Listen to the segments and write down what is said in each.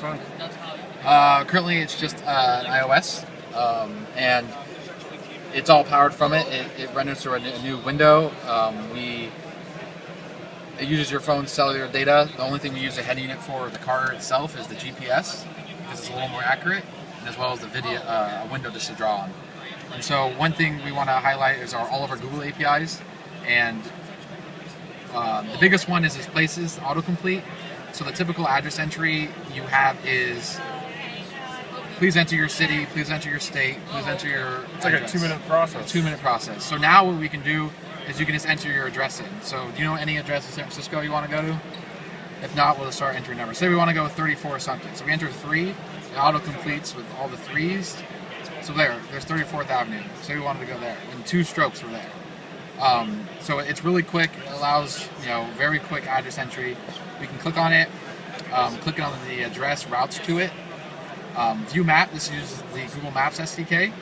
phone? Currently, it's just iOS, and it's all powered from it. It renders through a new window. It uses your phone's cellular data. The only thing we use a head unit for the car itself is the GPS, because it's a little more accurate, and as well as the video, a window just to draw on. And so one thing we want to highlight is all of our Google APIs, and the biggest one is Places autocomplete. So the typical address entry you have is, please enter your city, please enter your state, please enter your It's like address. a 2-minute process. 2-minute process. So now what we can do is you can just enter your address in. So do you know any address in San Francisco you want to go to? If not, we'll start entering numbers. Say we want to go with 34 something. So we enter 3, it auto-completes with all the 3s. So there's 34th Avenue. Say we wanted to go there. In 2 strokes, we're there. So it's really quick. It allows, very quick address entry. We can click on it, clicking on the address routes to it. View map, this uses the Google Maps SDK,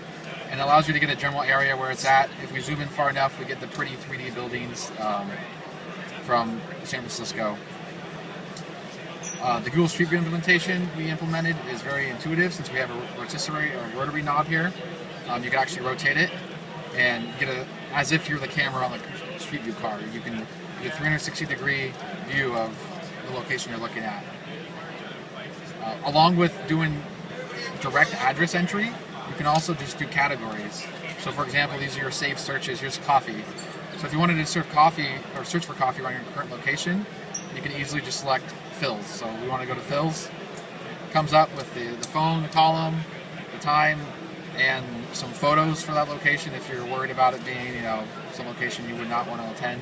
and allows you to get a general area where it's at. If we zoom in far enough, we get the pretty 3D buildings from San Francisco. The Google Street View implementation we implemented is very intuitive, since we have a rotisserie or rotary knob here. You can actually rotate it and get as if you're the camera on the Street View car. You can get a 360-degree view of the location you're looking at. Along with doing direct address entry, you can also just do categories. So for example, these are your saved searches. Here's coffee. So if you wanted to search for coffee around your current location, you can easily just select Phil's. So we want to go to Phil's. Comes up with the phone, the column, the time, and some photos for that location if you're worried about it being, some location you would not want to attend.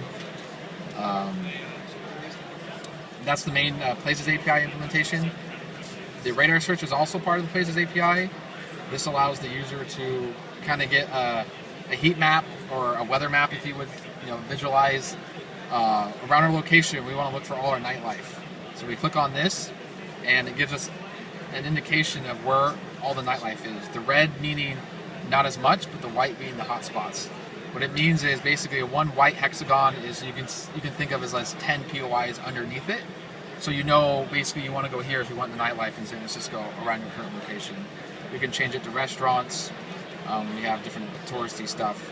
That's the main Places API implementation. The radar search is also part of the Places API. This allows the user to kind of get a heat map or a weather map, if you would, visualize around our location. We want to look for all our nightlife. So we click on this, and it gives us an indication of where all the nightlife is. The red meaning not as much, but the white being the hot spots. What it means is basically one white hexagon is you can think of as 10 POIs underneath it. So basically you want to go here if you want the nightlife in San Francisco around your current location. You can change it to restaurants. We have different touristy stuff.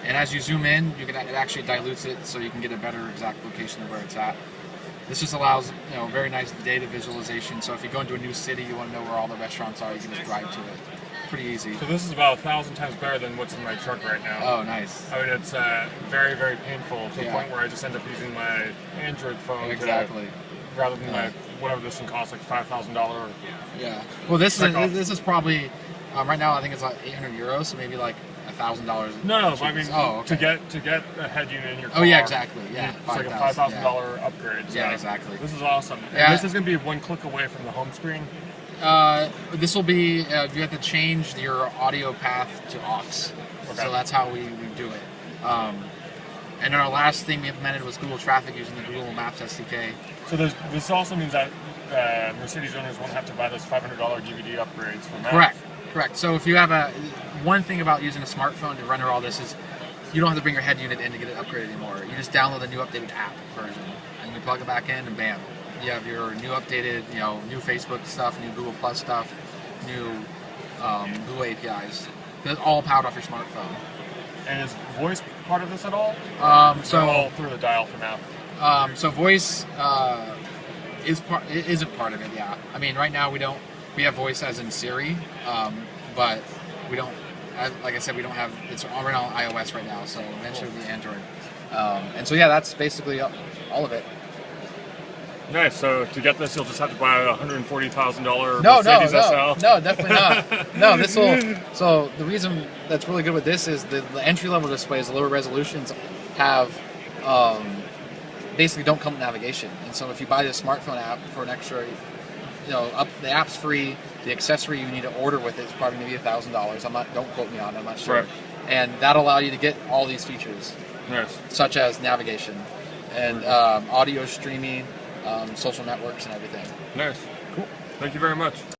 And as you zoom in, it actually dilutes it so you can get a better exact location of where it's at. This just allows very nice data visualization. So if you go into a new city, you want to know where all the restaurants are, you can just drive to it. Pretty easy. So this is about 1,000 times better than what's in my truck right now. Oh, nice. I mean, it's very, very painful to the point where I just end up using my Android phone rather than my whatever this one costs, like $5,000. Yeah. Well, this is probably right now. I think it's like 800 euros, so maybe like $1,000. No, but I mean, to get a head unit in your car. Oh yeah, exactly. Yeah, it's like a $5,000 upgrade. So yeah, exactly. This is awesome. And this is going to be one click away from the home screen. This will be you have to change your audio path to aux. Okay. So that's how we do it. And then our last thing we implemented was Google Traffic using the Google Maps SDK. So this also means that Mercedes owners won't have to buy those $500 DVD upgrades for Maps. Correct. So if you have one thing about using a smartphone to render all this is you don't have to bring your head unit in to get it upgraded anymore. You just download the new updated app version, and you plug it back in, and bam, you have your new updated, new Facebook stuff, new Google Plus stuff, new Google APIs. It's all powered off your smartphone. And is voice part of this at all? So all through the dial for now. So voice isn't part of it. Yeah. I mean, right now we have voice as in Siri, but we don't. Like I said, we don't have. It's already on iOS right now, so eventually it'll be Android. And so that's basically all of it. Nice. So to get this, you'll just have to buy a $140,000 Mercedes SL. No, definitely not. No, this will. So the reason that's really good with this is the entry level displays, the lower resolutions, have basically don't come with navigation. And so if you buy the smartphone app for an extra, the app's free. The accessory you need to order with it is probably maybe $1,000. Don't quote me on it. I'm not sure. Right. And that'll allow you to get all these features, such as navigation and audio streaming. Social networks and everything. Nice. Cool. Thank you very much.